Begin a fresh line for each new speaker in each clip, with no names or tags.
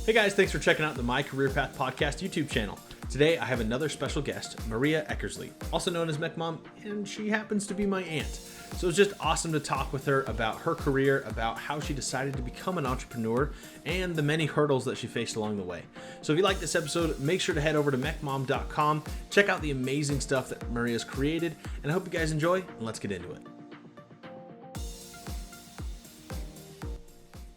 Hey guys, thanks for checking out the My Career Path Podcast YouTube channel. Today I have another special guest, Maria Eckersley, also known as Mech Mom, and she happens to be my aunt. So it's just awesome to talk with her about her career, about how she decided to become an entrepreneur, and the many hurdles that she faced along the way. So if you like this episode, make sure to head over to mechmom.com, check out the amazing stuff that Maria's created, and I hope you guys enjoy, and let's get into it.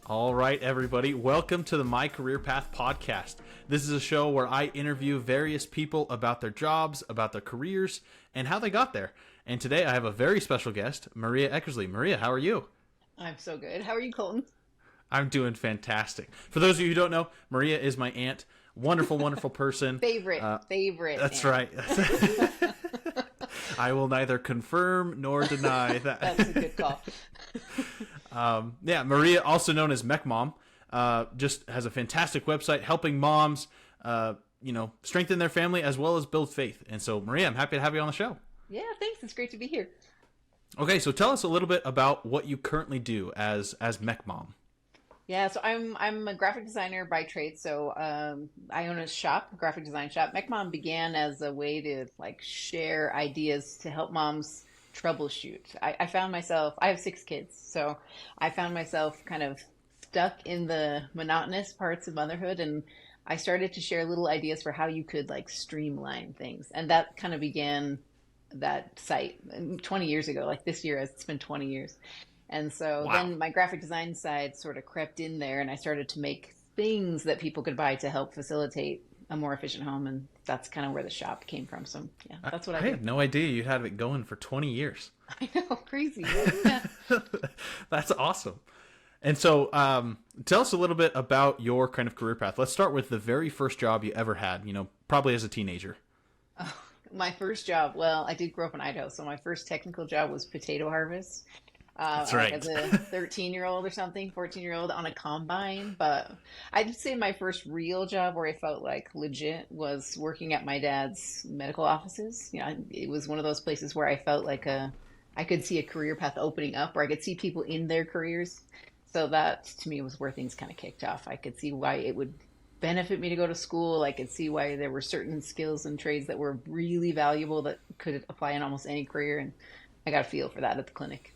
All right, everybody, welcome to the My Career Path Podcast. This is a show where I interview various people about their jobs, about their careers, and how they got there. And today I have a very special guest, Maria Eckersley. Maria, how are you?
I'm so good. How are you, Colton?
I'm doing fantastic. For those of you who don't know, Maria is my aunt. Wonderful, wonderful person.
Favorite.
That's
aunt.
right. I will neither confirm nor deny that.
That's a good call.
Maria, also known as Mech Mom, just has a fantastic website helping moms, strengthen their family as well as build faith. And so, Maria, I'm happy to have you on the show.
Yeah, thanks. It's great to be here.
Okay, so tell us a little bit about what you currently do as Mech Mom.
Yeah, so I'm a graphic designer by trade. So I own a graphic design shop. Mech Mom began as a way to share ideas to help moms troubleshoot. I found myself, I have 6 kids, so I found myself kind of stuck in the monotonous parts of motherhood, and I started to share little ideas for how you could streamline things. And that kind of began that site 20 years ago. This year it's been 20 years. And so Then my graphic design side sort of crept in there, and I started to make things that people could buy to help facilitate a more efficient home, and that's kind of where the shop came from. So yeah, that's what I do.
I had no idea you had it going for 20 years.
I know, crazy. Yeah.
That's awesome. And so tell us a little bit about your kind of career path. Let's start with the very first job you ever had, probably as a teenager.
Oh, my first job. Well, I did grow up in Idaho, so my first technical job was potato harvest.
That's right.
As a 13-year-old or something, 14-year-old on a combine. But I'd say my first real job where I felt legit was working at my dad's medical offices. It was one of those places where I felt I could see a career path opening up, where I could see people in their careers. So that, to me, was where things kind of kicked off. I could see why it would benefit me to go to school. I could see why there were certain skills and trades that were really valuable that could apply in almost any career. And I got a feel for that at the clinic.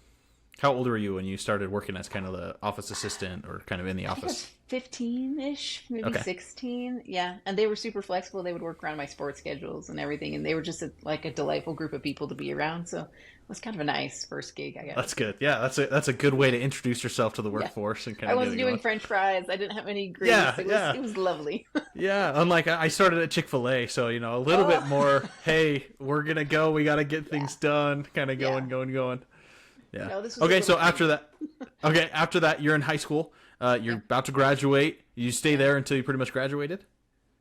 How old were you when you started working as kind of the office assistant or kind of in the office? 15-ish, maybe okay. 16. Yeah. And they were super flexible. They would work around my sports schedules and everything. And they were just a delightful group of people to be around. So it was kind of a nice first gig, I guess. That's good. Yeah. That's a good way to introduce yourself to the workforce. And kind
I
of
wasn't doing French fries. I didn't have any grease. It was lovely.
Yeah. Unlike I started at Chick-fil-A. So, a little bit more, hey, we're going to go. We got to get things done. Kind of going. Yeah. Okay. So after that, you're in high school. You're about to graduate. You stay there until you pretty much graduated?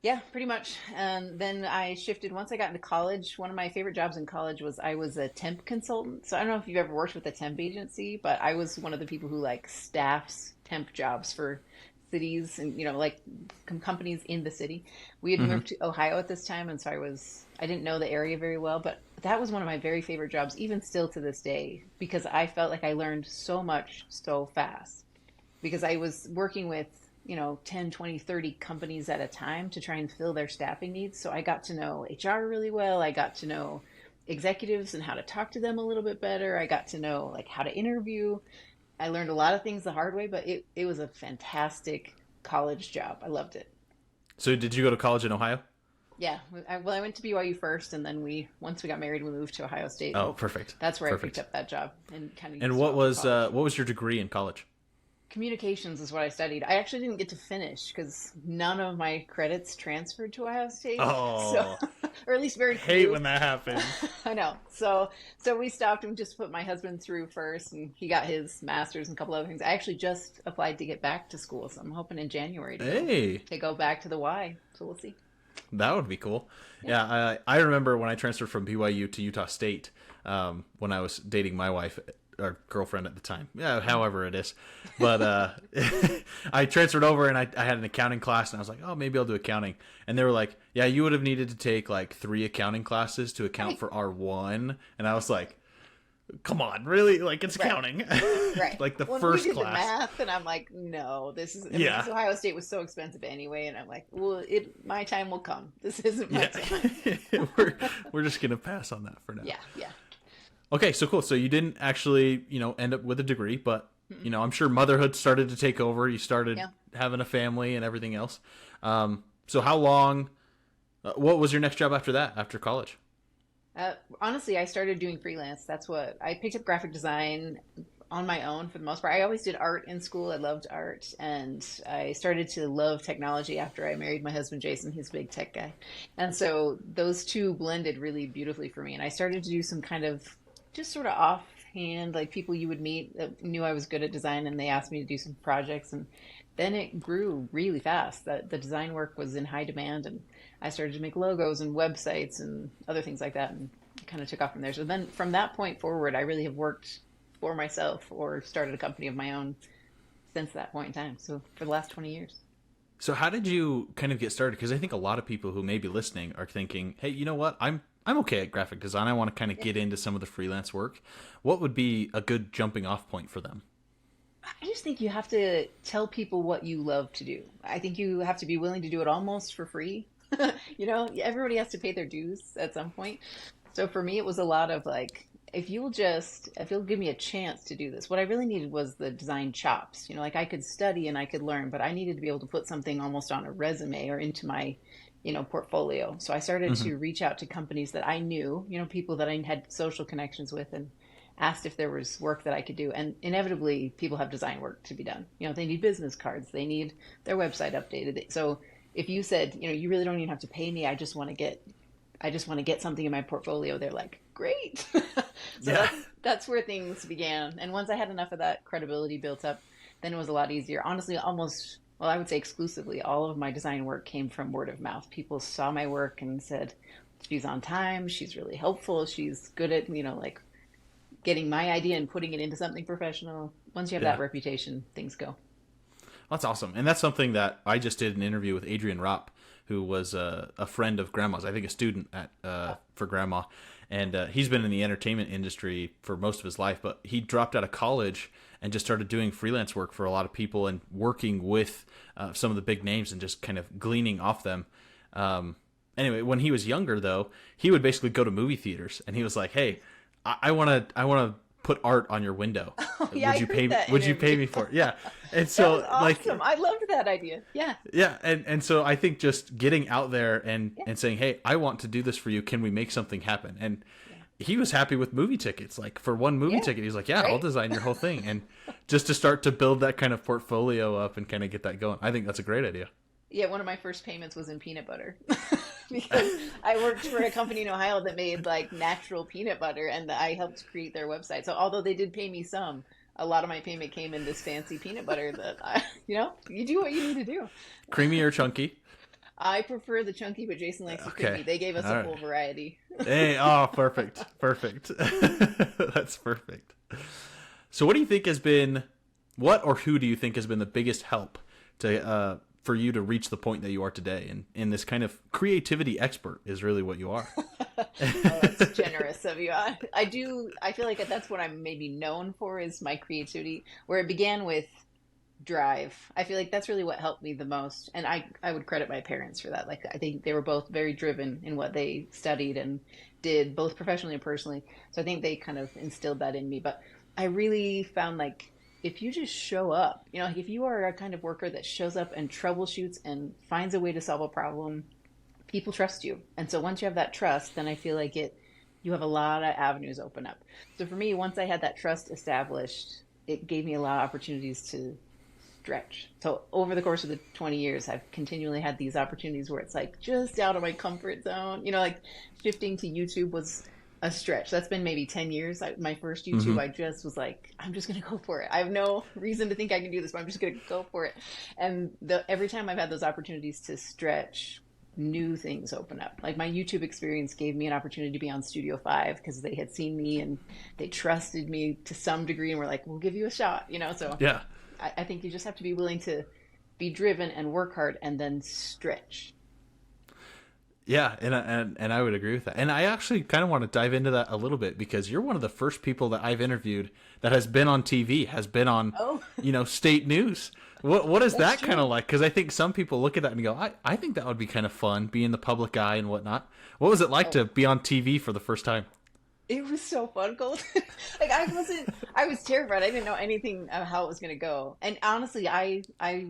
Yeah, pretty much. And then I shifted. Once I got into college, one of my favorite jobs in college was I was a temp consultant. So I don't know if you've ever worked with a temp agency, but I was one of the people who staffs temp jobs for cities and, companies in the city. We had moved to Ohio at this time. And so I didn't know the area very well, but that was one of my very favorite jobs, even still to this day, because I felt like I learned so much so fast, because I was working with 10, 20, 30 companies at a time to try and fill their staffing needs. So I got to know HR really well. I got to know executives and how to talk to them a little bit better. I got to know how to interview. I learned a lot of things the hard way, but it was a fantastic college job. I loved it.
So did you go to college in Ohio?
Yeah. I went to BYU first, and then once we got married, we moved to Ohio State.
Oh, perfect.
That's where I picked up that job and kind of.
And what was your degree in college?
Communications is what I studied. I actually didn't get to finish because none of my credits transferred to Ohio State.
Oh,
or at least very few.
Hate when that happens.
I know. So we stopped and just put my husband through first, and he got his master's and a couple other things. I actually just applied to get back to school, so I'm hoping in January to go back to the Y. So we'll see.
That would be cool. Yeah, I remember when I transferred from BYU to Utah State when I was dating my wife, or girlfriend at the time. Yeah, however it is. But I transferred over and I had an accounting class, and I was like, oh, maybe I'll do accounting. And they were like, yeah, you would have needed to take 3 accounting classes to account for R1. And I was like, come on, really? Like, it's
Right.
counting.
Right.
Like the
When we
first
did the
class.
math, and I'm like, no, this is, I mean,
Yeah.
because Ohio State was so expensive anyway, and I'm like, well, my time will come. This isn't my
Yeah.
time.
we're we're just gonna pass on that for now.
Yeah, yeah.
Okay, so cool. So you didn't actually, end up with a degree, but
Mm-mm.
I'm sure motherhood started to take over. You started
Yeah.
having a family and everything else. So how long? What was your next job after that? After college?
Honestly, I started doing freelance. That's what I picked up graphic design on my own for the most part. I always did art in school. I loved art, and I started to love technology after I married my husband Jason. He's a big tech guy, and so those two blended really beautifully for me. And I started to do some kind of just sort of offhand, like people you would meet that knew I was good at design, and they asked me to do some projects, and then it grew really fast. That the design work was in high demand, and I started to make logos and websites and other things like that, and it kind of took off from there. So then from that point forward, I really have worked for myself or started a company of my own since that point in time. So for the last 20 years.
So how did you kind of get started? Because I think a lot of people who may be listening are thinking, "Hey, you know what? I'm okay at graphic design. I want to kind of
Yeah.
get into some of the freelance work." What would be a good jumping off point for them?
I just think you have to tell people what you love to do. I think you have to be willing to do it almost for free. Everybody has to pay their dues at some point. So for me, it was a lot of like, if you'll give me a chance to do this, what I really needed was the design chops. Like I could study and I could learn, but I needed to be able to put something almost on a resume or into my, portfolio. So I started
Hmm.
to reach out to companies that I knew, people that I had social connections with, and asked if there was work that I could do. And inevitably, people have design work to be done. They need business cards, they need their website updated. So if you said, you really don't even have to pay me, I just want to get something in my portfolio, they're like, great. So
Yeah.
that's where things began. And once I had enough of that credibility built up, then it was a lot easier. Honestly, almost, well, I would say exclusively, all of my design work came from word of mouth. People saw my work and said, she's on time, she's really helpful, she's good at, like getting my idea and putting it into something professional. Once you have
Yeah.
that reputation, things go.
That's awesome. And that's something that I just did an interview with Adrian Ropp, who was a friend of Grandma's, I think a student at for Grandma. And he's been in the entertainment industry for most of his life, but he dropped out of college and just started doing freelance work for a lot of people and working with some of the big names and just kind of gleaning off them. Anyway, when he was younger, though, he would basically go to movie theaters and he was like, "Hey, I want to put art on your window.
Oh, yeah, I heard that
Would you pay
interview.
me for it?" Yeah. And
That
so
was awesome. I loved that idea. Yeah.
yeah, and so I think just getting out there and
Yeah.
and saying, "Hey, I want to do this for you. Can we make something happen?" And he was happy with movie tickets. Like for one movie
Yeah.
ticket, he's like, "Yeah, I'll
Right.
design your whole thing." And just to start to build that kind of portfolio up and kind of get that going. I think that's a great idea.
Yeah, one of my first payments was in peanut butter because I worked for a company in Ohio that made like natural peanut butter, and I helped create their website. So although they did pay me some, a lot of my payment came in this fancy peanut butter that you do what you need to do.
Creamy or chunky?
I prefer the chunky, but Jason likes the
Okay.
creamy. They gave us
All
a
right.
full variety.
Hey, oh, perfect. Perfect. That's perfect. So what do you think has been what or who do you think has been the biggest help to for you to reach the point that you are today and in this kind of creativity expert is really what you are.
Oh, that's generous of you. I feel like that's what I'm maybe known for is my creativity, where it began with drive. I feel like that's really what helped me the most. And I would credit my parents for that. Like, I think they were both very driven in what they studied and did, both professionally and personally. So I think they kind of instilled that in me. But I really found like, if you just show up, like if you are a kind of worker that shows up and troubleshoots and finds a way to solve a problem, people trust you. And so once you have that trust, then I feel like you have a lot of avenues open up. So for me, once I had that trust established, it gave me a lot of opportunities to stretch. So over the course of the 20 years, I've continually had these opportunities where it's like just out of my comfort zone. Like shifting to YouTube was a stretch. That's been maybe 10 years. My first YouTube,
Mm-hmm.
I just was like, I'm just going to go for it. I have no reason to think I can do this, but I'm just going to go for it. And every time I've had those opportunities to stretch, new things open up. Like my YouTube experience gave me an opportunity to be on Studio 5 because they had seen me and they trusted me to some degree and were like, we'll give you a shot, So
Yeah.
I think you just have to be willing to be driven and work hard and then stretch.
Yeah, and I would agree with that. And I actually kind of want to dive into that a little bit because you're one of the first people that I've interviewed that has been on TV, has been on,
Oh,
state news. What is
that's
that kind of
true.
like? Because I think some people look at that and go, I think that would be kind of fun, be in the public eye and whatnot. What was it like
Oh,
to be on TV for the first time?
it was so fun, Colton. Like I was terrified. I didn't know anything of how it was going to go. And honestly, I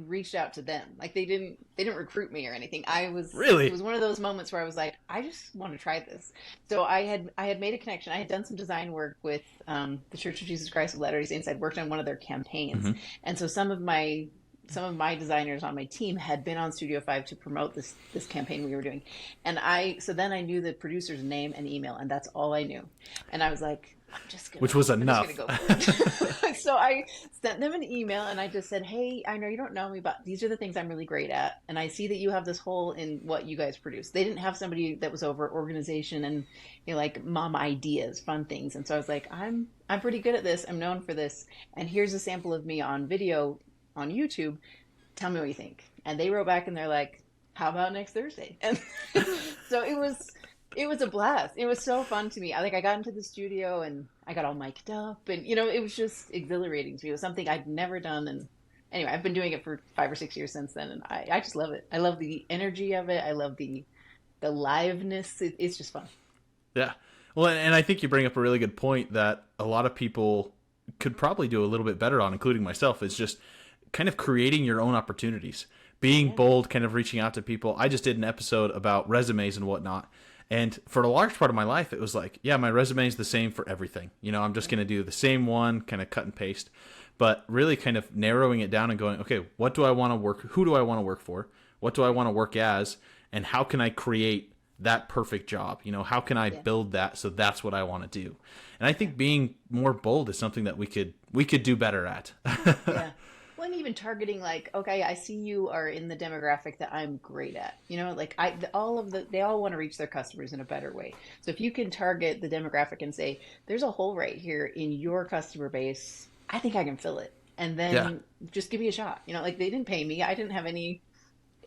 reached out to them. Like they didn't recruit me or anything. It
Really?
was one of those moments where I was like, I just want to try this. So I had made a connection. I had done some design work with the Church of Jesus Christ of Latter-day Saints. I'd worked on one of their campaigns.
Hmm.
And so some of my designers on my team had been on Studio 5 to promote this campaign we were doing. And so then I knew the producer's name and email, and that's all I knew. And I was like,
Which was
I'm just gonna
enough.
go for it. So I sent them an email and I just said, hey, I know you don't know me, but these are the things I'm really great at. And I see that you have this hole in what you guys produce. They didn't have somebody that was over organization and, like mom ideas, fun things. And so I was like, I'm pretty good at this. I'm known for this. And here's a sample of me on video on YouTube. Tell me what you think. And they wrote back and they're like, how about next Thursday? And so it was a blast. It was so fun to me. I got into the studio and I got all mic'd up and it was just exhilarating to me. It was something I'd never done. And anyway, I've been doing it for 5 or 6 years since then, and I just love it. I love the energy of it. I love the liveness. It's just fun.
Yeah. Well, and I think you bring up a really good point that a lot of people could probably do a little bit better on, including myself, is just kind of creating your own opportunities, being
Yeah.
bold, kind of reaching out to people. I just did an episode about resumes and whatnot. And for a large part of my life, it was like, yeah, my resume is the same for everything. I'm just going to do the same one, kind of cut and paste. But really kind of narrowing it down and going, okay, what do I want to work? Who do I want to work for? What do I want to work as? And how can I create that perfect job? How can I
Yeah.
build that so that's what I want to do? And I think being more bold is something that we could do better at.
Yeah. Well, and even targeting like, okay, I see you are in the demographic that I'm great at. Like they all want to reach their customers in a better way. So if you can target the demographic and say, there's a hole right here in your customer base, I think I can fill it. And
Yeah.
then just give me a shot. Like they didn't pay me. I didn't have any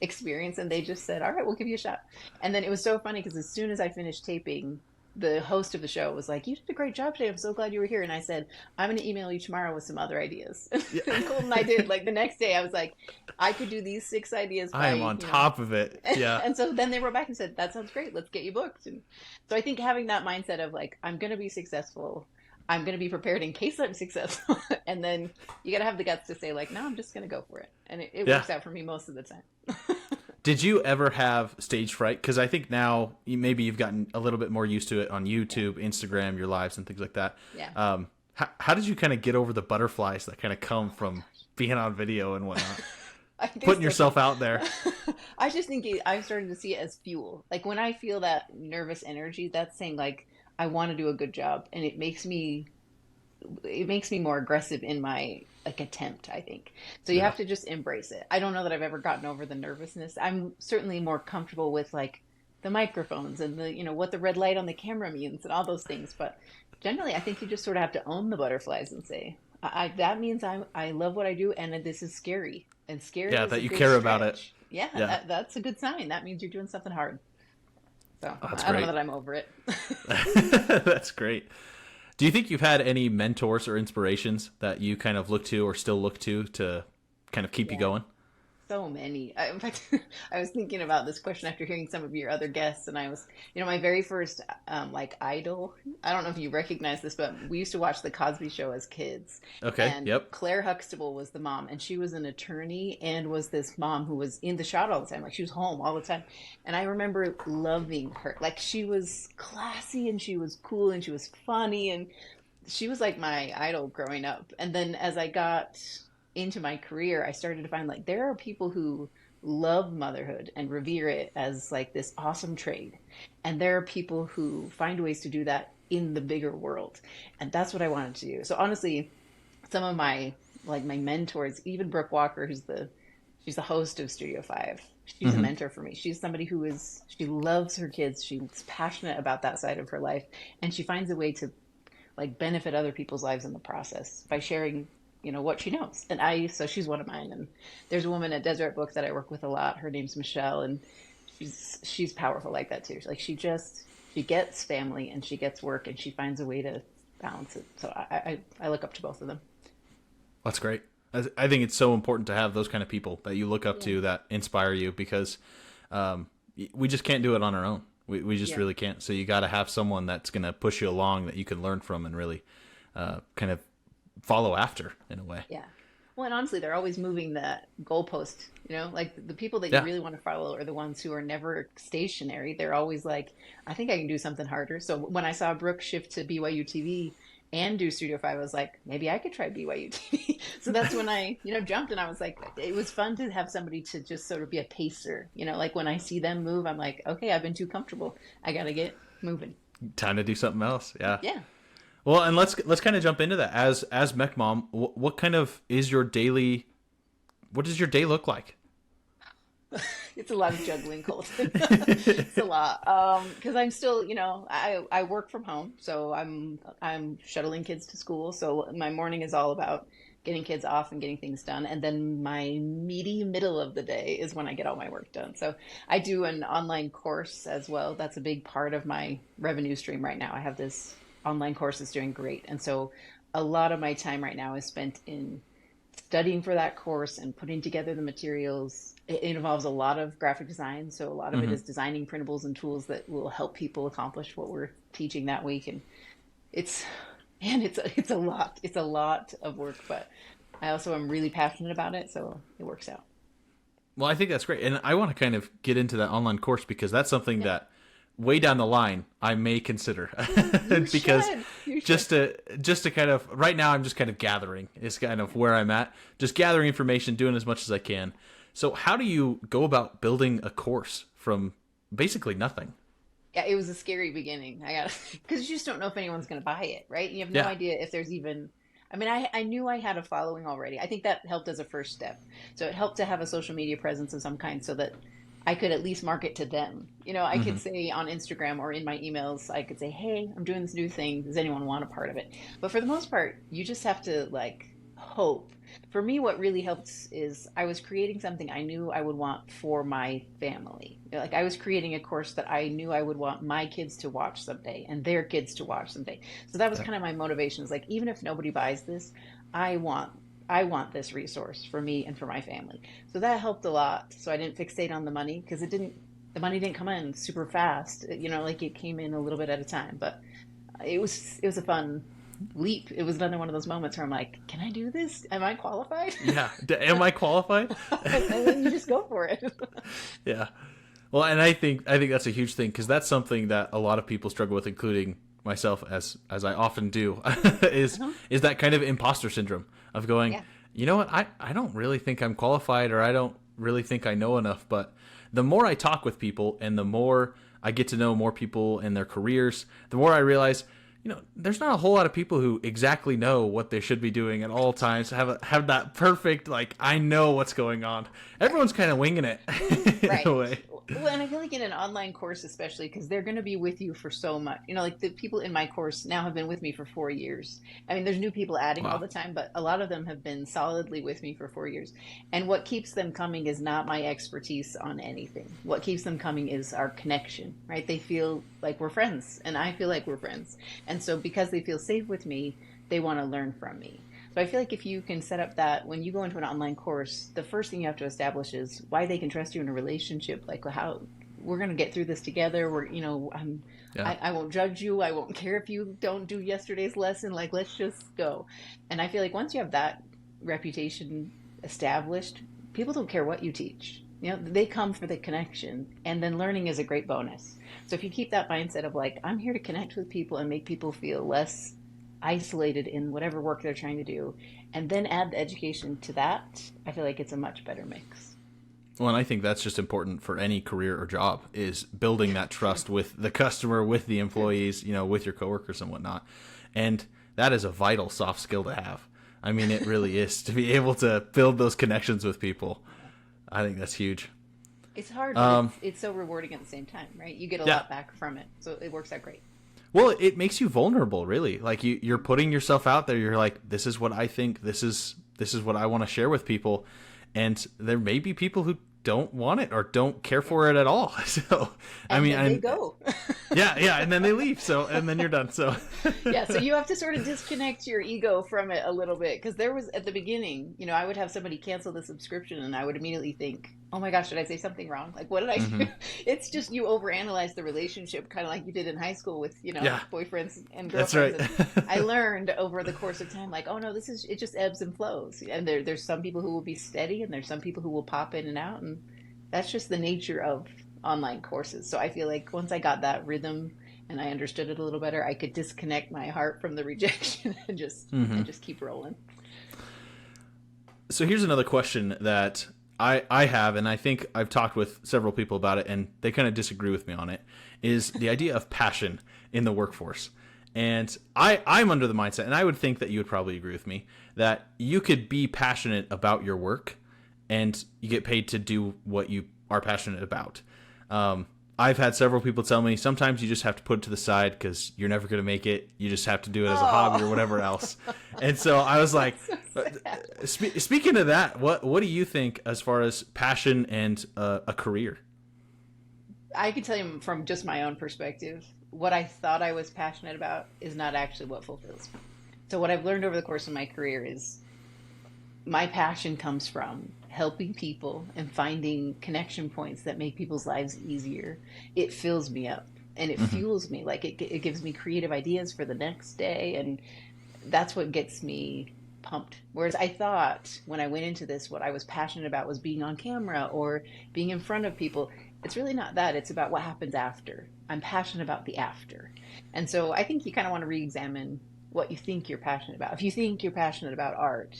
experience and they just said, all right, we'll give you a shot. And then it was so funny because as soon as I finished taping, the host of the show was like, you did a great job today. I'm so glad you were here. And I said, I'm going to email you tomorrow with some other ideas.
Yeah.
And Colton and I did. Like the next day, I was like, I could do these 6 ideas
I
by,
am on top of it. Yeah.
And so then they wrote back and said, that sounds great. Let's get you booked. And so I think having that mindset of like, I'm going to be successful. I'm going to be prepared in case I'm successful. And then you got to have the guts to say like, no, I'm just going to go for it. And it
Yeah.
works out for me most of the time.
Did you ever have stage fright? Because I think now maybe you've gotten a little bit more used to it on YouTube, Instagram, your lives, and things like that.
Yeah.
How did you kind of get over the butterflies that kind of come from being on video and whatnot?
I think
Putting yourself out there.
I just think I've started to see it as fuel. Like when I feel that nervous energy, that's saying like I want to do a good job, and it makes me more aggressive in my like attempt, I think. So you
Yeah.
have to just embrace it. I don't know that I've ever gotten over the nervousness. I'm certainly more comfortable with like the microphones and the what the red light on the camera means and all those things, but generally I think you just sort of have to own the butterflies and say that means I love what I do and this is scary. And scary
Yeah,
is
that
a
you
good
care about it.
stretch. Yeah,
Yeah.
that's a good sign. That means you're doing something hard. So
Oh, that's
I don't know
great.
that I'm over it.
That's great. Do you think you've had any mentors or inspirations that you kind of look to or still look to kind of keep you
Yeah.
going?
So many. In fact, I was thinking about this question after hearing some of your other guests, and I was, my very first like idol. I don't know if you recognize this, but we used to watch The Cosby Show as kids,
Okay.
and
Yep.
Claire Huxtable was the mom, and she was an attorney and was this mom who was in the shot all the time, like she was home all the time. And I remember loving her. Like she was classy and she was cool and she was funny and she was like my idol growing up. And then as I got into my career, I started to find like there are people who love motherhood and revere it as like this awesome trade. And there are people who find ways to do that in the bigger world. And that's what I wanted to do. So honestly, some of my mentors, even Brooke Walker, she's the host of Studio 5. She's a
Hmm.
mentor for me. She's somebody she loves her kids. She's passionate about that side of her life. And she finds a way to like benefit other people's lives in the process by sharing what she knows. So she's one of mine. And there's a woman at Deseret Book that I work with a lot. Her name's Michelle, and she's powerful like that too. Like she gets family and she gets work and she finds a way to balance it. So I look up to both of them.
That's great. I think it's so important to have those kind of people that you look up
Yeah.
to that inspire you, because we just can't do it on our own. We just
Yeah.
really can't. So you got to have someone that's going to push you along that you can learn from and really kind of follow after in a way.
Yeah. Well, and honestly, they're always moving the goalpost. Like the people that you
Yeah.
really want to follow are the ones who are never stationary. They're always like, I think I can do something harder. So when I saw Brooke shift to BYU TV and do Studio 5, I was like, maybe I could try BYU TV. So that's when I, jumped, and I was like, it was fun to have somebody to just sort of be a pacer. Like when I see them move, I'm like, okay, I've been too comfortable. I got to get moving.
Time to do something else. Yeah.
Yeah.
Well, and let's kind of jump into that. As Mech Mom, what kind of is your daily? What does your day look like?
It's a lot of juggling, Colton. It's a lot. Because I'm still, I work from home, so I'm shuttling kids to school. So my morning is all about getting kids off and getting things done. And then my meaty middle of the day is when I get all my work done. So I do an online course as well. That's a big part of my revenue stream right now. I have this online course that's doing great. And so a lot of my time right now is spent in studying for that course and putting together the materials. It involves a lot of graphic design. So a lot of it is designing printables and tools that will help people accomplish what we're teaching that week. And it's a lot. It's a lot of work, but I also am really passionate about it. So it works out.
Well, I think that's great. And I want to kind of get into that online course, because that's something that way down the line I may consider. Because
You
just to kind of, right now I'm just kind of gathering is kind of where I'm at, just gathering information, doing as much as I can. So how do you go about building a course from basically nothing?
Yeah, it was a scary beginning. Because you just don't know if anyone's going to buy it, right? You have no idea if there's even. I mean, I knew I had a following already. I think that helped as a first step. So it helped to have a social media presence of some kind, so that I could at least market to them. I could say on Instagram or in my emails, I could say, hey, I'm doing this new thing. Does anyone want a part of it? But for the most part, you just have to hope. For me, what really helped is I was creating something I knew I would want for my family. I was creating a course that I knew I would want my kids to watch someday and their kids to watch someday. So that was kind of my motivation. Is even if nobody buys this, I want this resource for me and for my family. So that helped a lot. So I didn't fixate on the money, because the money didn't come in super fast. It came in a little bit at a time, but it was a fun leap. It was another one of those moments where I'm like, can I do this? Am I qualified?
Yeah. Am I qualified?
And then you just go for it.
Yeah. Well, and I think that's a huge thing, because that's something that a lot of people struggle with, including myself, as I often do, is that kind of imposter syndrome of going, you know what, I don't really think I'm qualified, or I don't really think I know enough. But the more I talk with people and the more I get to know more people and their careers, the more I realize, there's not a whole lot of people who exactly know what they should be doing at all times, have that perfect, I know what's going on. Everyone's kind of winging it in a way.
Well, and I feel like in an online course, especially, because they're going to be with you for so much. The people in my course now have been with me for 4 years. I mean, there's new people adding all the time, but a lot of them have been solidly with me for 4 years. And what keeps them coming is not my expertise on anything. What keeps them coming is our connection, right? They feel like we're friends, and I feel like we're friends. And so because they feel safe with me, they want to learn from me. So I feel like if you can set up that when you go into an online course, the first thing you have to establish is why they can trust you in a relationship. How we're going to get through this together. I won't judge you. I won't care if you don't do yesterday's lesson. Let's just go. And I feel like once you have that reputation established, people don't care what you teach. They come for the connection, and then learning is a great bonus. So if you keep that mindset of I'm here to connect with people and make people feel less isolated in whatever work they're trying to do, and then add the education to that, I feel like it's a much better mix.
Well, and I think that's just important for any career or job, is building that trust with the customer, with the employees, with your coworkers and whatnot. And that is a vital soft skill to have. I mean, it really is, to be able to build those connections with people. I think that's huge.
It's hard, but it's so rewarding at the same time, right? You get a lot back from it, so it works out great.
Well, it makes you vulnerable, really. You're putting yourself out there. You're like, this is what I think. This is what I want to share with people. And there may be people who don't want it or don't care for it at all. So,
And then they go.
yeah. And then they leave. So, and then you're done. So,
Yeah, so you have to sort of disconnect your ego from it a little bit because there was at the beginning, I would have somebody cancel the subscription and I would immediately think, oh my gosh, did I say something wrong? Like, what did I do? It's just you overanalyze the relationship, kind of like you did in high school with, boyfriends and girlfriends.
That's right.
And I learned over the course of time, like, oh no, it just ebbs and flows. And there's some people who will be steady and there's some people who will pop in and out. And that's just the nature of online courses. So I feel like once I got that rhythm and I understood it a little better, I could disconnect my heart from the rejection and just keep rolling.
So here's another question that I have, and I think I've talked with several people about it, and they kind of disagree with me on it, is the idea of passion in the workforce. And I'm under the mindset, and I would think that you would probably agree with me, that you could be passionate about your work and you get paid to do what you are passionate about. I've had several people tell me sometimes you just have to put it to the side because you're never going to make it. You just have to do it as a hobby or whatever else. And so I was like, so speaking of that, what do you think as far as passion and a career?
I can tell you from just my own perspective, what I thought I was passionate about is not actually what fulfills me. So what I've learned over the course of my career is my passion comes from helping people and finding connection points that make people's lives easier. It fills me up and it fuels me. Like it gives me creative ideas for the next day. And that's what gets me pumped. Whereas I thought when I went into this, what I was passionate about was being on camera or being in front of people. It's really not that. It's about what happens after. I'm passionate about the after. And so I think you kind of want to re-examine what you think you're passionate about. If you think you're passionate about art,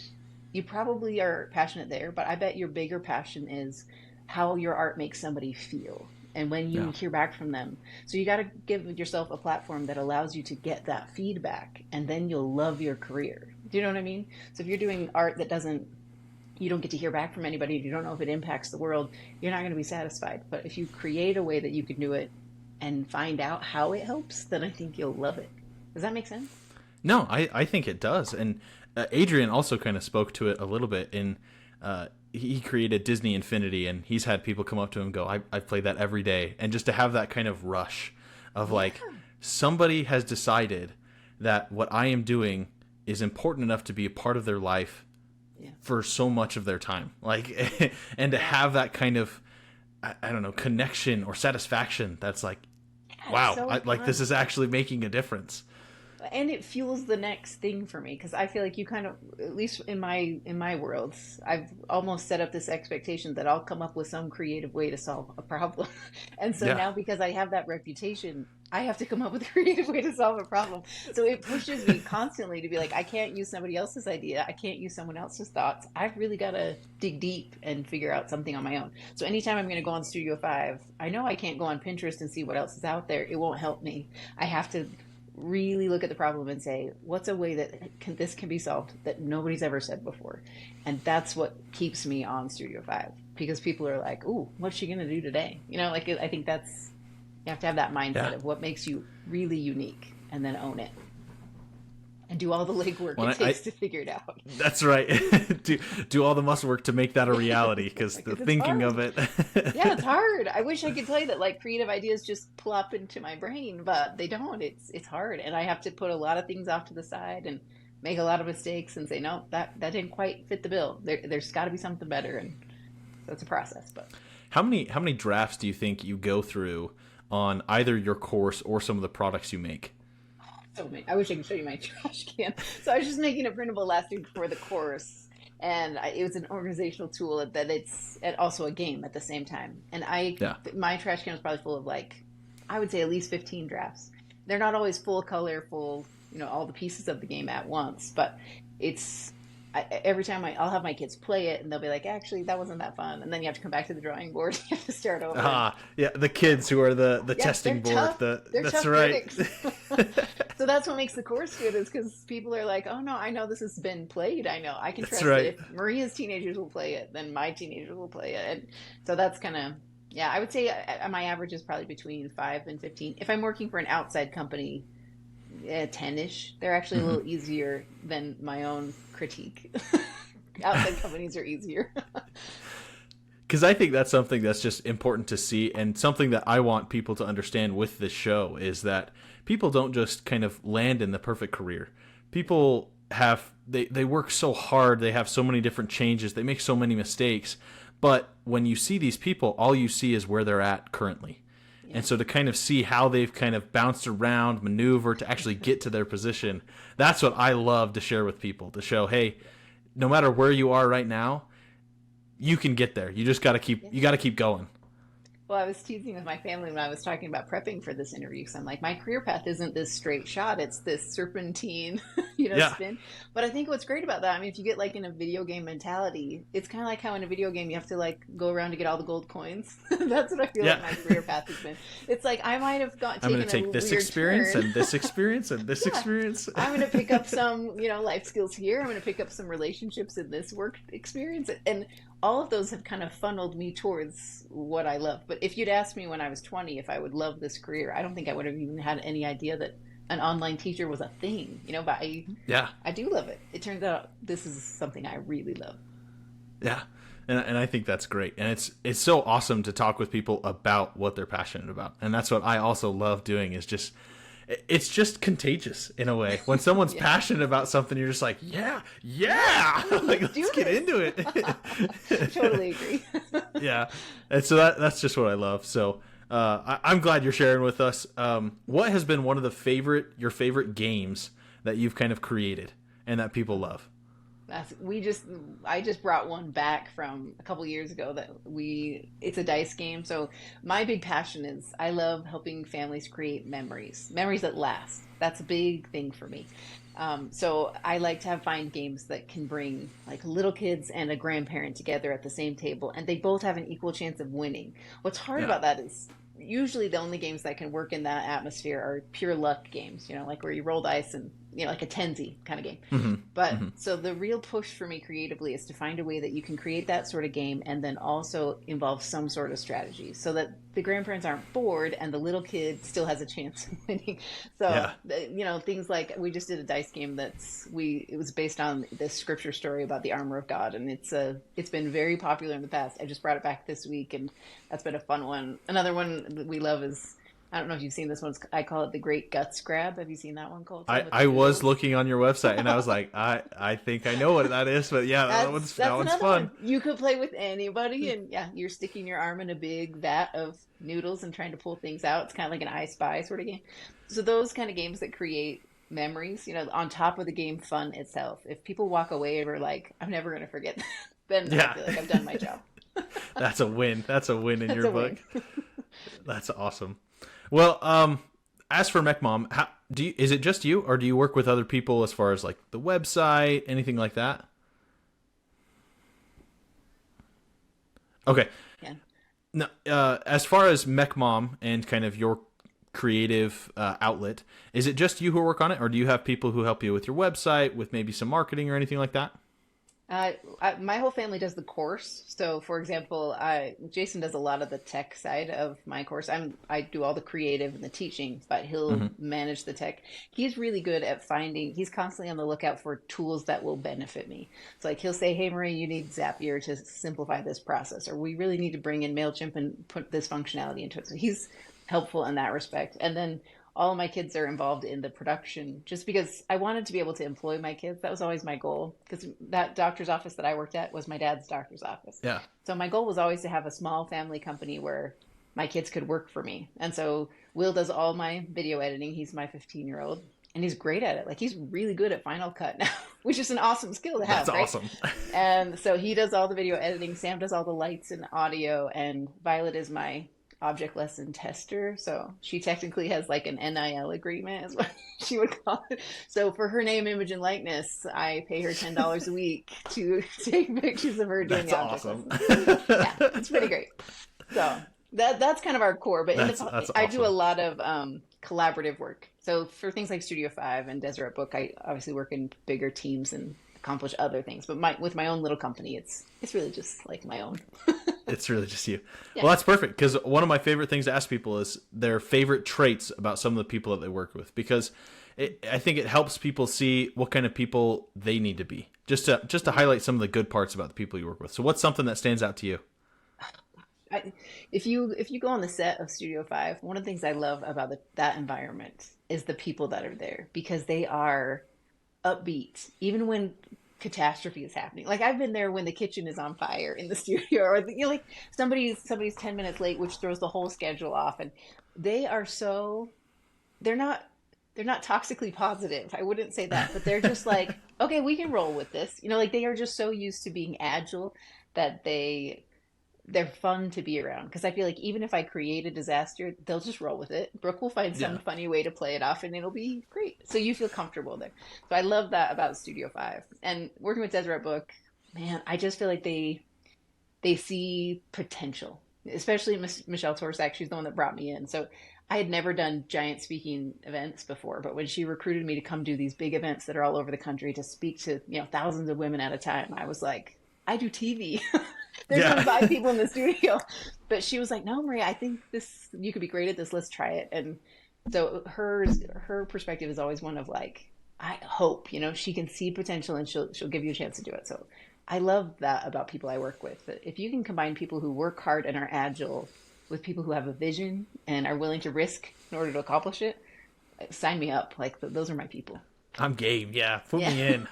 you probably are passionate there, but I bet your bigger passion is how your art makes somebody feel and when you hear back from them. So you got to give yourself a platform that allows you to get that feedback, and then you'll love your career. Do you know what I mean? So if you're doing art that you don't get to hear back from anybody, you don't know if it impacts the world, you're not going to be satisfied. But if you create a way that you can do it and find out how it helps, then I think you'll love it. Does that make sense?
No, I think it does. And Adrian also kind of spoke to it a little bit in he created Disney Infinity, and he's had people come up to him and go, I play that every day. And just to have that kind of rush of like, somebody has decided that what I am doing is important enough to be a part of their life for so much of their time. Like, and to have that kind of, I don't know, connection or satisfaction that's like, wow,
so
like this is actually making a difference.
And it fuels the next thing for me, because I feel like you kind of, at least in my world, I've almost set up this expectation that I'll come up with some creative way to solve a problem. And so now, because I have that reputation, I have to come up with a creative way to solve a problem. So it pushes me constantly to be like, I can't use somebody else's idea. I can't use someone else's thoughts. I've really got to dig deep and figure out something on my own. So anytime I'm going to go on Studio 5, I know I can't go on Pinterest and see what else is out there. It won't help me. I have to really look at the problem and say, what's a way that this can be solved that nobody's ever said before? And that's what keeps me on Studio 5, because people are like, ooh, what's she going to do today? Like, I think you have to have that mindset of what makes you really unique, and then own it and do all the legwork it takes to figure it out.
That's right. do all the muscle work to make that a reality, because the thinking of it.
Yeah, it's hard. I wish I could tell you that like creative ideas just plop into my brain, but they don't. It's hard, and I have to put a lot of things off to the side and make a lot of mistakes and say, no, that didn't quite fit the bill. There's got to be something better, and so it's a process. But
how many drafts do you think you go through on either your course or some of the products you make?
So many. I wish I could show you my trash can. So I was just making a printable last week for the course, and it was an organizational tool that it's also a game at the same time. And my trash can was probably full of, like, I would say at least 15 drafts. They're not always full color, full, all the pieces of the game at once, but every time I'll have my kids play it, and they'll be like, actually, that wasn't that fun. And then you have to come back to the drawing board. You have to start over.
The kids who are the testing board.
Tough. They're
that's
tough
right.
So that's what makes the course good, is because people are like, oh no, I know this has been played. I know I can trust it. If Maria's teenagers will play it, then my teenagers will play it. And so that's kind of, I would say my average is probably between 5 and 15. If I'm working for an outside company, 10-ish. They're actually a little easier than my own critique. Outside companies are easier.
because I think that's something that's just important to see, and something that I want people to understand with this show is that people don't just kind of land in the perfect career. People have they work so hard, they have so many different changes, they make so many mistakes, but when you see these people, all you see is where they're at currently. Yeah. And so to kind of see how they've kind of bounced around, maneuvered to actually get to their position, that's what I love to share with people, to show, hey, no matter where you are right now, you can get there. You just got to keep going.
Well, I was teasing with my family when I was talking about prepping for this interview, because I'm like, my career path isn't this straight shot. It's this serpentine, spin. But I think what's great about that, I mean, if you get like in a video game mentality, it's kind of like how in a video game you have to like go around to get all the gold coins. That's what I feel like my career path has been. It's like I might have I'm going to take
this experience and this experience and this experience.
I'm going to pick up some, life skills here. I'm going to pick up some relationships in this work experience. And all of those have kind of funneled me towards what I love. But if you'd asked me when I was 20 if I would love this career, I don't think I would have even had any idea that an online teacher was a thing, but I do love it. It turns out this is something I really love.
Yeah. And I think that's great. And it's so awesome to talk with people about what they're passionate about. And that's what I also love doing, is it's just contagious in a way. When someone's passionate about something, you're just like, yeah, like, let's get into it.
Totally agree.
Yeah. And so that's just what I love. So I'm glad you're sharing with us. What has been one of your favorite games that you've kind of created and that people love?
I just brought one back from a couple years ago it's a dice game. So my big passion is I love helping families create memories that last. That's a big thing for me. So I like to find games that can bring like little kids and a grandparent together at the same table, and they both have an equal chance of winning. What's hard about that is usually the only games that can work in that atmosphere are pure luck games, like where you roll dice and, like a Tenzi kind of game.
Mm-hmm.
But so the real push for me creatively is to find a way that you can create that sort of game and then also involve some sort of strategy so that the grandparents aren't bored and the little kid still has a chance of winning. So, things like we just did a dice game it was based on this scripture story about the armor of God. And it's been very popular in the past. I just brought it back this week, and that's been a fun one. Another one that we love is, I don't know if you've seen this one. I call it the Great Guts Grab. Have you seen that one, Colton?
I was looking on your website and I was like, I think I know what that is, but yeah, that one's fun.
One. You could play with anybody, and you're sticking your arm in a big vat of noodles and trying to pull things out. It's kind of like an I Spy sort of game. So those kind of games that create memories, on top of the game fun itself. If people walk away and are like, I'm never going to forget that, then I feel like I've done my job.
That's a win. That's a win in your book. That's awesome. Well, as for MechMom, is it just you, or do you work with other people as far as like the website, anything like that? Okay.
Yeah.
Now, as far as MechMom and kind of your creative outlet, is it just you who work on it, or do you have people who help you with your website, with maybe some marketing or anything like that?
My whole family does the course. So, for example, Jason does a lot of the tech side of my course. I do all the creative and the teaching, but he'll manage the tech. He's really good at he's constantly on the lookout for tools that will benefit me. So like he'll say, hey, Maria, you need Zapier to simplify this process, or we really need to bring in MailChimp and put this functionality into it. So he's helpful in that respect. And then all of my kids are involved in the production just because I wanted to be able to employ my kids. That was always my goal, because that doctor's office that I worked at was my dad's doctor's office.
Yeah.
So my goal was always to have a small family company where my kids could work for me. And so Will does all my video editing. He's my 15-year-old, and he's great at it. Like, he's really good at Final Cut now, which is an awesome skill to have.
That's
right?
Awesome.
And so he does all the video editing. Sam does all the lights and audio, and Violet is my object lesson tester. So she technically has like an NIL agreement, is what she would call it. So for her name, image, and likeness, I pay her $10 a week to take pictures of her doing the object lessons. Yeah, it's pretty great. So that's kind of our core. But that's awesome. I do a lot of collaborative work. So for things like Studio 5 and Deseret Book, I obviously work in bigger teams and accomplish other things. But with my own little company, it's really just like my own.
It's really just you. Yeah. Well, that's perfect, because one of my favorite things to ask people is their favorite traits about some of the people that they work with, because I think it helps people see what kind of people they need to be, just to highlight some of the good parts about the people you work with. So what's something that stands out to you?
I, if you go on the set of Studio 5, one of the things I love about that environment is the people that are there because they are upbeat, even when catastrophe is happening. Like I've been there when the kitchen is on fire in the studio, or like somebody's 10 minutes late, which throws the whole schedule off, and they are so they're not they're not toxically positive. I wouldn't say that, but they're just like, okay, we can roll with this. Like they are just so used to being agile that they're fun to be around because I feel like even if I create a disaster, they'll just roll with it. Brooke will find some funny way to play it off and it'll be great. So you feel comfortable there. So I love that about Studio 5. And working with Deseret Book, man, I just feel like they see potential, especially Michelle Torsak. She's the one that brought me in. So I had never done giant speaking events before, but when she recruited me to come do these big events that are all over the country to speak to, thousands of women at a time, I was like, I do TV. There's only 5 people in the studio. But she was like, no, Maria, I think you could be great at this. Let's try it. And so her perspective is always one of like, I hope, she can see potential and she'll give you a chance to do it. So I love that about people I work with. That if you can combine people who work hard and are agile with people who have a vision and are willing to risk in order to accomplish it, sign me up. Like those are my people.
I'm game. Yeah. Put me in.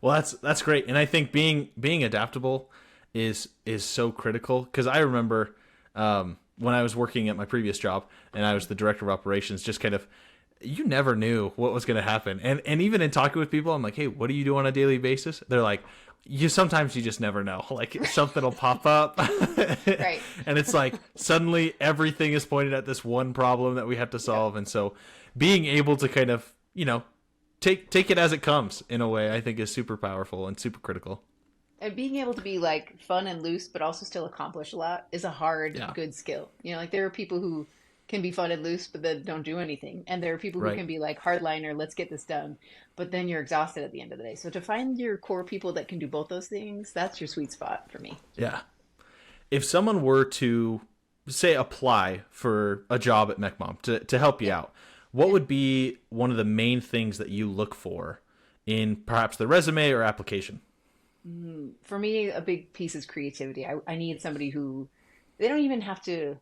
Well, that's great. And I think being adaptable is so critical because I remember when I was working at my previous job and I was the director of operations, just kind of, you never knew what was going to happen. And even in talking with people, I'm like, hey, what do you do on a daily basis? They're like, sometimes you just never know. Like something will pop up.
Right.
And it's like suddenly everything is pointed at this one problem that we have to solve. Yeah. And so being able to kind of, take it as it comes in a way, I think is super powerful and super critical.
And being able to be like fun and loose, but also still accomplish a lot is a hard, good skill. Like there are people who can be fun and loose, but then don't do anything. And there are people who can be like hardliner, let's get this done. But then you're exhausted at the end of the day. So to find your core people that can do both those things, that's your sweet spot for me.
Yeah. If someone were to, say, apply for a job at MechMom to help you out, what would be one of the main things that you look for in perhaps the resume or application?
For me, a big piece is creativity. I need somebody who, they don't even have to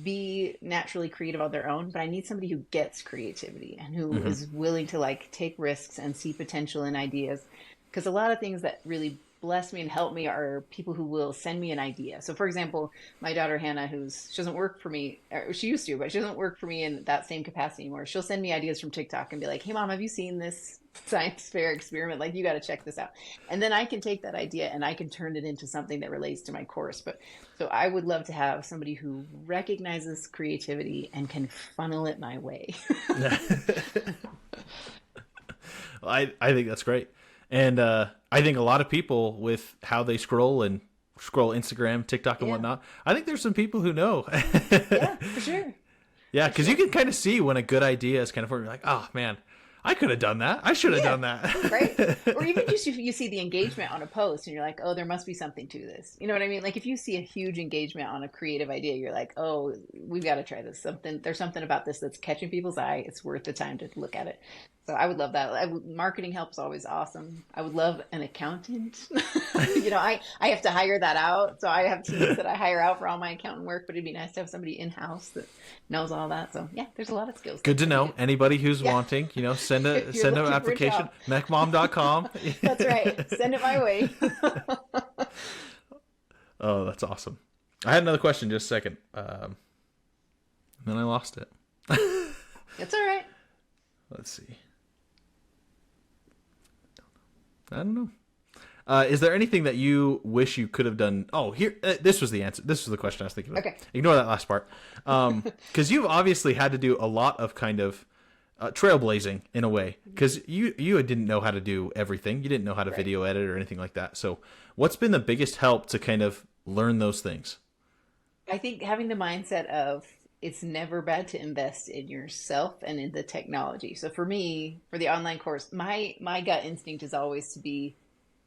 be naturally creative on their own, but I need somebody who gets creativity and who is willing to like take risks and see potential in ideas. Because a lot of things that really bless me and help me are people who will send me an idea. So for example, my daughter Hannah, she doesn't work for me, or she used to, but she doesn't work for me in that same capacity anymore. She'll send me ideas from TikTok and be like, hey mom, have you seen this science fair experiment? Like you got to check this out. And then I can take that idea and I can turn it into something that relates to my course. But so I would love to have somebody who recognizes creativity and can funnel it my way.
I think that's great. And I think a lot of people with how they scroll Instagram, TikTok and whatnot, I think there's some people who know.
Yeah, for sure.
Yeah, because you can kind of see when a good idea is kind of, you're like, oh man, I could have done that. I should have done that.
Right. Or even just you see the engagement on a post and you're like, oh, there must be something to this. You know what I mean? Like if you see a huge engagement on a creative idea, you're like, oh, we've got to try this. There's something about this that's catching people's eye. It's worth the time to look at it. So I would love that. Marketing help is always awesome. I would love an accountant. I have to hire that out. So I have teams that I hire out for all my accountant work, but it'd be nice to have somebody in-house that knows all that. So yeah, there's a lot of skills.
Good to know. Anybody who's wanting, send an application, mechmom.com.
That's right. Send it my way.
Oh, that's awesome. I had another question, just a second. Then I lost it.
That's all right.
Let's see. I don't know. Is there anything that you wish you could have done? Oh, here, this was the answer. This was the question I was thinking of.
Okay.
Ignore that last part. Because you've obviously had to do a lot of kind of trailblazing in a way. Because you didn't know how to do everything. You didn't know how to video edit or anything like that. So what's been the biggest help to kind of learn those things?
I think having the mindset of it's never bad to invest in yourself and in the technology. So for me, for the online course, my gut instinct is always to be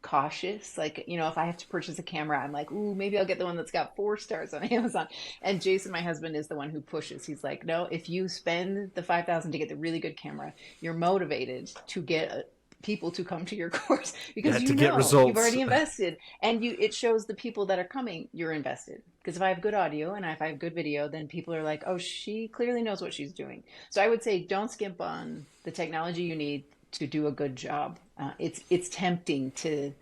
cautious. Like, if I have to purchase a camera, I'm like, ooh, maybe I'll get the one that's got 4 stars on Amazon. And Jason, my husband, is the one who pushes. He's like, no, if you spend the $5,000 to get the really good camera, you're motivated to get people to come to your course because
To get results.
you've already invested, and it shows the people that are coming you're invested. Because if I have good audio and if I have good video, then people are like, oh, she clearly knows what she's doing. So I would say don't skimp on the technology you need to do a good job. It's tempting to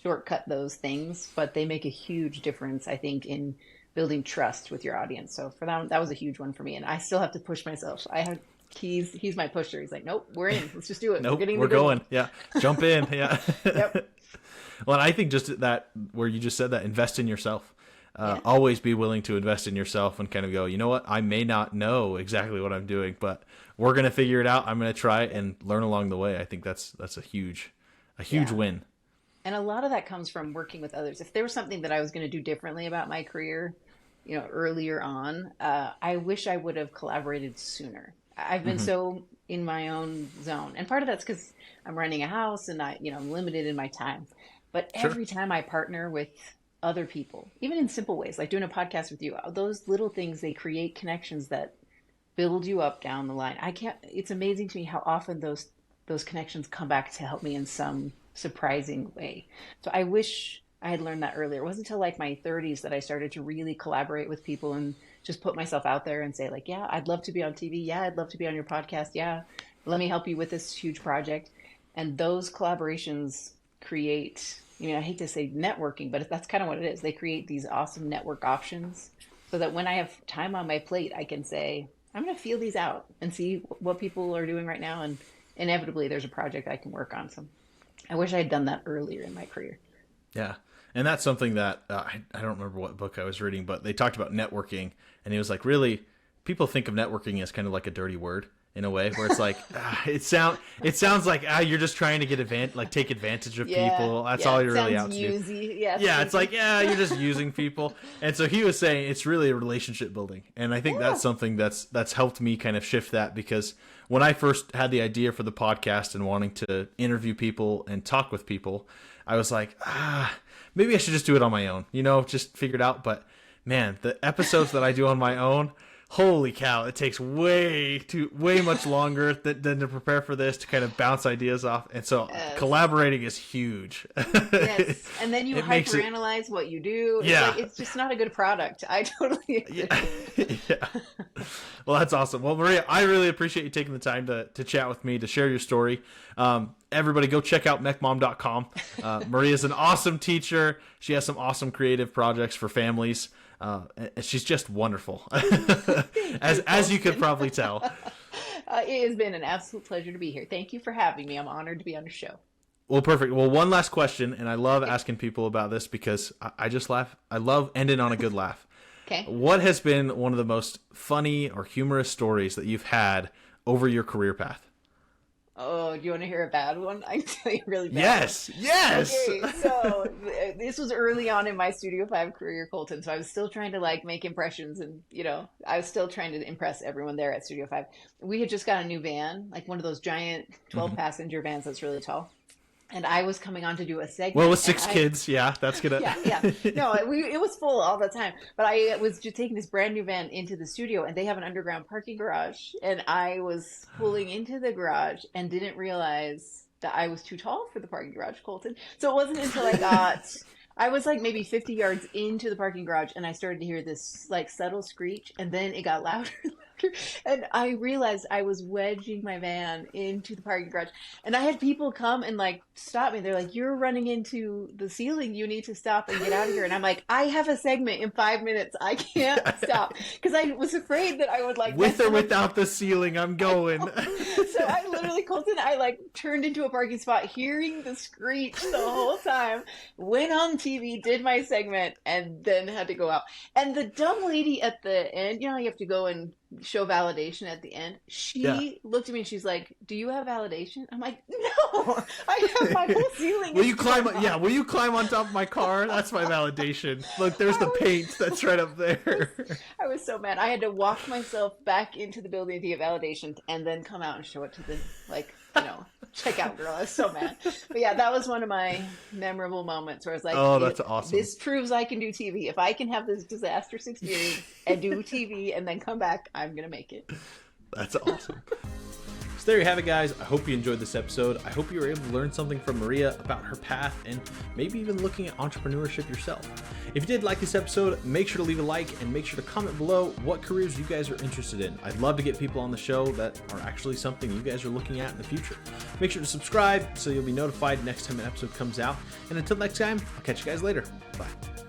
shortcut those things, but they make a huge difference, I think, in building trust with your audience. So for that was a huge one for me, and I still have to push myself. I have he's my pusher. He's like, nope, we're in. Let's just do it.
Nope, we're going. Yeah, jump in. Yeah.
Yep.
Well, and I think just that where you just said that, invest in yourself. Always be willing to invest in yourself and kind of go, you know what? I may not know exactly what I'm doing, but we're going to figure it out. I'm going to try it and learn along the way. I think that's a huge win.
And a lot of that comes from working with others. If there was something that I was going to do differently about my career, earlier on, I wish I would have collaborated sooner. I've been so in my own zone. And part of that's because I'm running a house and I'm limited in my time. But every time I partner with other people, even in simple ways, like doing a podcast with you, those little things, they create connections that build you up down the line. It's amazing to me how often those connections come back to help me in some surprising way. So I wish I had learned that earlier. It wasn't until like my 30s that I started to really collaborate with people and just put myself out there and say like, yeah, I'd love to be on TV. Yeah, I'd love to be on your podcast. Yeah, let me help you with this huge project. And those collaborations create, I hate to say networking, but that's kind of what it is. They create these awesome network options so that when I have time on my plate, I can say, I'm going to feel these out and see what people are doing right now. And inevitably there's a project I can work on. So I wish I had done that earlier in my career.
Yeah. And that's something that I don't remember what book I was reading, but they talked about networking. And he was like, really, people think of networking as kind of like a dirty word in a way, where it's like, it sounds like you're just trying to take advantage of people. That's all you're really out to do. Yeah, it's like, you're just using people. And so he was saying it's really a relationship building. And I think that's something that's helped me kind of shift that, because when I first had the idea for the podcast and wanting to interview people and talk with people, I was like, maybe I should just do it on my own, just figure it out. But man, the episodes that I do on my own, holy cow, it takes way much longer than to prepare for this, to kind of bounce ideas off. And so collaborating is huge.
Yes. And then you hyperanalyze what you do. It's just not a good product. I totally agree.
Yeah. Well, that's awesome. Well, Maria, I really appreciate you taking the time to chat with me, to share your story. Everybody go check out mechmom.com. Maria's an awesome teacher. She has some awesome creative projects for families. She's just wonderful, as you could probably tell.
It has been an absolute pleasure to be here. Thank you for having me. I'm honored to be on your show.
Well, perfect. Well, one last question, and I love asking people about this because I just laugh. I love ending on a good laugh.
Okay.
What has been one of the most funny or humorous stories that you've had over your career path?
Oh, do you want to hear a bad one? I can tell you a really bad
Yes,
one.
yes.
Okay, so this was early on in my Studio 5 career, Colton. So I was still trying to make impressions, and I was still trying to impress everyone there at Studio 5. We had just got a new van, like one of those giant 12-passenger vans that's really tall. And I was coming on to do a segment.
Well, with 6 kids, that's gonna.
Yeah. No, it was full all the time. But I was just taking this brand new van into the studio, and they have an underground parking garage. And I was pulling into the garage and didn't realize that I was too tall for the parking garage, Colton. So it wasn't until I was maybe 50 yards into the parking garage, and I started to hear this subtle screech, and then it got louder and louder. And I realized I was wedging my van into the parking garage. And I had people come and stop me. They're like, you're running into the ceiling. You need to stop and get out of here. And I'm like, I have a segment in 5 minutes. I can't stop. Because I was afraid that I would
with or without the ceiling, I'm going.
So I literally, Colton, I turned into a parking spot, hearing the screech the whole time, went on TV, did my segment, and then had to go out. And the dumb lady at the end, you have to go and show validation at the end. She looked at me and she's like, do you have validation? I'm like, no, I have my whole ceiling.
Will you climb on top of my car? That's my validation. Look, there's the paint that's right up there.
I was so mad. I had to walk myself back into the building to get validation and then come out and show it to the check out girl. I was so mad. But yeah, that was one of my memorable moments where I was like,
oh, that's awesome.
This proves I can do TV. If I can have this disastrous experience and do TV and then come back, I'm going to make it.
That's awesome. there you have it, guys. I hope you enjoyed this episode. I hope you were able to learn something from Maria about her path and maybe even looking at entrepreneurship yourself. If you did like this episode, make sure to leave a like and make sure to comment below what careers you guys are interested in. I'd love to get people on the show that are actually something you guys are looking at in the future. Make sure to subscribe so you'll be notified next time an episode comes out. And until next time, I'll catch you guys later. Bye.